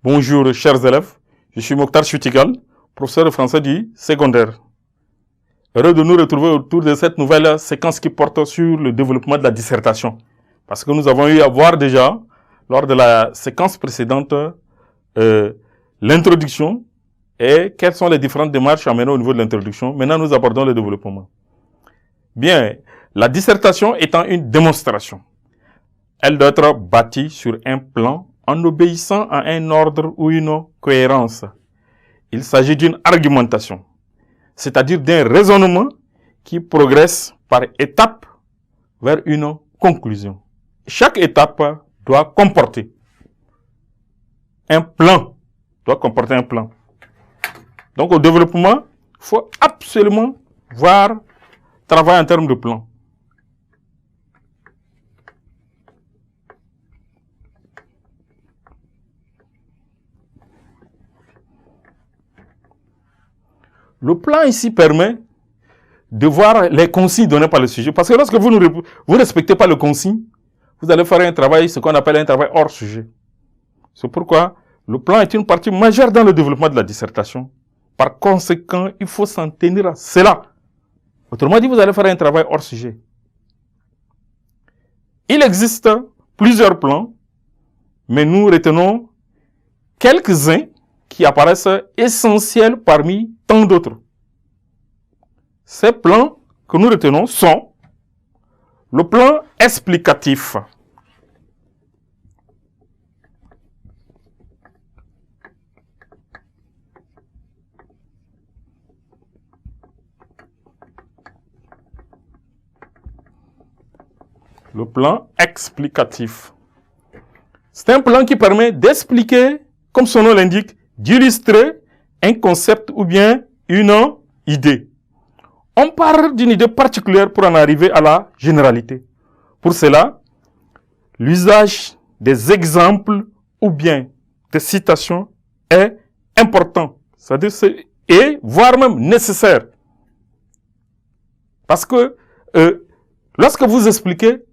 Bonjour chers élèves, je suis Mokhtar Chutigal, professeur de français du secondaire. Heureux de nous retrouver autour de cette nouvelle séquence qui porte sur le développement de la dissertation. Parce que nous avons eu à voir déjà, lors de la séquence précédente, l'introduction et quelles sont les différentes démarches à mener au niveau de l'introduction. Maintenant, nous abordons le développement. Bien, la dissertation étant une démonstration, elle doit être bâtie sur un plan en obéissant à un ordre ou une cohérence. Il s'agit d'une argumentation, c'est-à-dire d'un raisonnement qui progresse par étapes vers une conclusion. Chaque étape doit comporter un plan, Donc au développement, il faut absolument travailler en termes de plan. Le plan ici permet de voir les consignes données par le sujet. Parce que lorsque vous ne respectez pas le consigne, vous allez faire un travail, ce qu'on appelle un travail hors sujet. C'est pourquoi le plan est une partie majeure dans le développement de la dissertation. Par conséquent, il faut s'en tenir à cela. Autrement dit, vous allez faire un travail hors sujet. Il existe plusieurs plans, mais nous retenons quelques-uns qui apparaissent essentiels parmi tant d'autres. Ces plans que nous retenons sont le plan explicatif. Le plan explicatif. C'est un plan qui permet d'expliquer, comme son nom l'indique, d'illustrer un concept ou bien une idée. On part d'une idée particulière pour en arriver à la généralité. Pour cela, l'usage des exemples ou bien des citations est important. C'est-à-dire, voire même nécessaire. Parce que lorsque vous expliquez,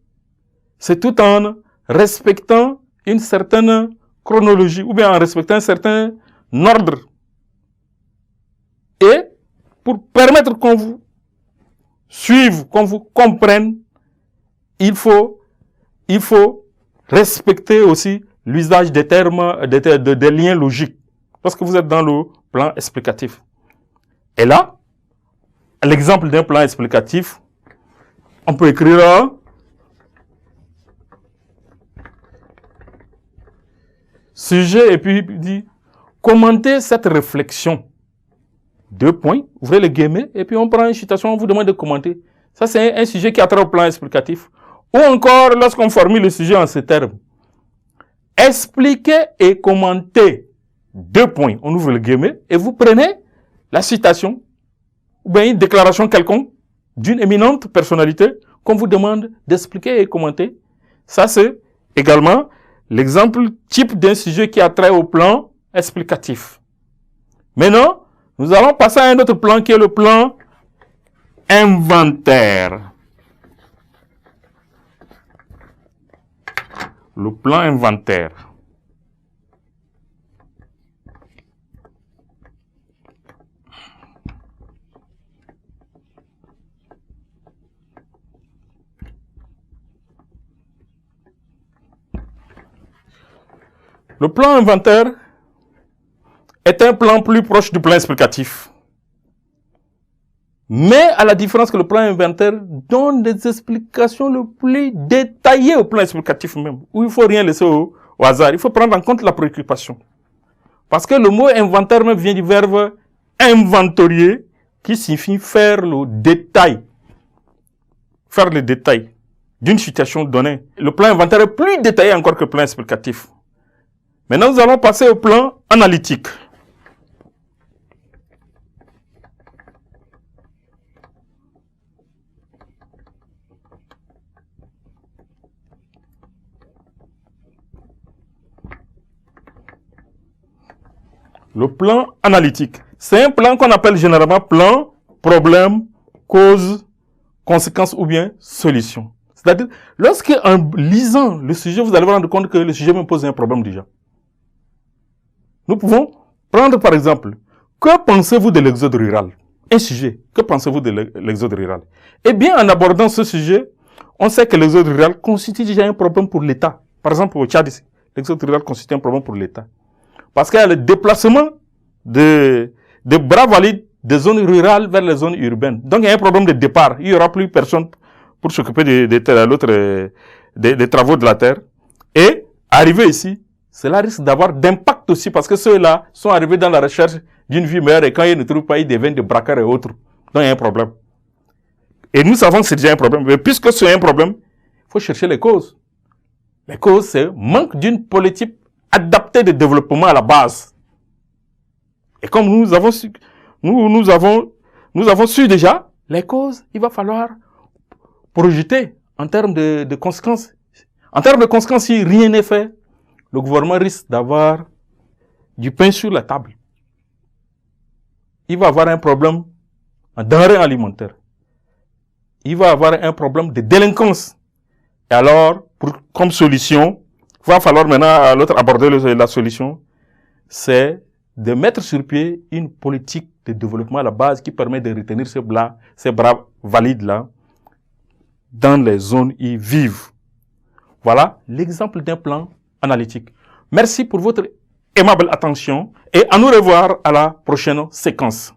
c'est tout en respectant une certaine chronologie ou bien en respectant un certain ordre. Et pour permettre qu'on vous suive, qu'on vous comprenne, il faut respecter aussi l'usage des termes, des liens logiques, lorsque vous êtes dans le plan explicatif. Et là, l'exemple d'un plan explicatif, on peut écrire sujet et puis dit commenter cette réflexion. 2 points, ouvrez les guillemets, et puis on prend une citation, on vous demande de commenter. Ça, c'est un sujet qui a trait au plan explicatif. Ou encore, lorsqu'on formule le sujet en ces termes. Expliquer et commenter. 2 points, on ouvre les guillemets, et vous prenez la citation, ou bien une déclaration quelconque d'une éminente personnalité qu'on vous demande d'expliquer et commenter. Ça, c'est également l'exemple type d'un sujet qui a trait au plan explicatif. Maintenant, nous allons passer à un autre plan qui est le plan inventaire. Le plan inventaire. Le plan inventaire est un plan plus proche du plan explicatif. Mais à la différence que le plan inventaire donne des explications le plus détaillées au plan explicatif même, où il ne faut rien laisser au hasard. Il faut prendre en compte la préoccupation. Parce que le mot inventaire même vient du verbe inventorier, qui signifie faire le détail. Faire le détail d'une situation donnée. Le plan inventaire est plus détaillé encore que le plan explicatif. Maintenant, nous allons passer au plan analytique. Le plan analytique, c'est un plan qu'on appelle généralement plan, problème, cause, conséquence ou bien solution. C'est-à-dire, lorsque en lisant le sujet, vous allez vous rendre compte que le sujet me pose un problème déjà. Nous pouvons prendre par exemple, que pensez-vous de l'exode rural? Un sujet, que pensez-vous de l'exode rural? Eh bien, en abordant ce sujet, on sait que l'exode rural constitue déjà un problème pour l'État. Par exemple, au Tchad, l'exode rural constitue un problème pour l'État. Parce qu'il y a le déplacement de bras valides des zones rurales vers les zones urbaines. Donc, il y a un problème de départ. Il n'y aura plus personne pour s'occuper des travaux de la terre. Et, arrivé ici, cela risque d'avoir d'impact aussi parce que ceux-là sont arrivés dans la recherche d'une vie meilleure et quand ils ne trouvent pas, ils deviennent des braqueurs et autres. Donc, il y a un problème. Et nous savons que c'est déjà un problème. Mais puisque c'est un problème, il faut chercher les causes. Les causes, c'est manque d'une politique adaptée de développement à la base. Et comme nous avons su déjà les causes, il va falloir projeter en termes de conséquences. En termes de conséquences, si rien n'est fait, le gouvernement risque d'avoir du pain sur la table. Il va avoir un problème en denrées alimentaires. Il va avoir un problème de délinquance. Et alors, comme solution, il va falloir maintenant à l'autre aborder la solution, c'est de mettre sur pied une politique de développement à la base qui permet de retenir ces bras valides-là dans les zones où ils vivent. Voilà l'exemple d'un plan analytique. Merci pour votre aimable attention et à nous revoir à la prochaine séquence.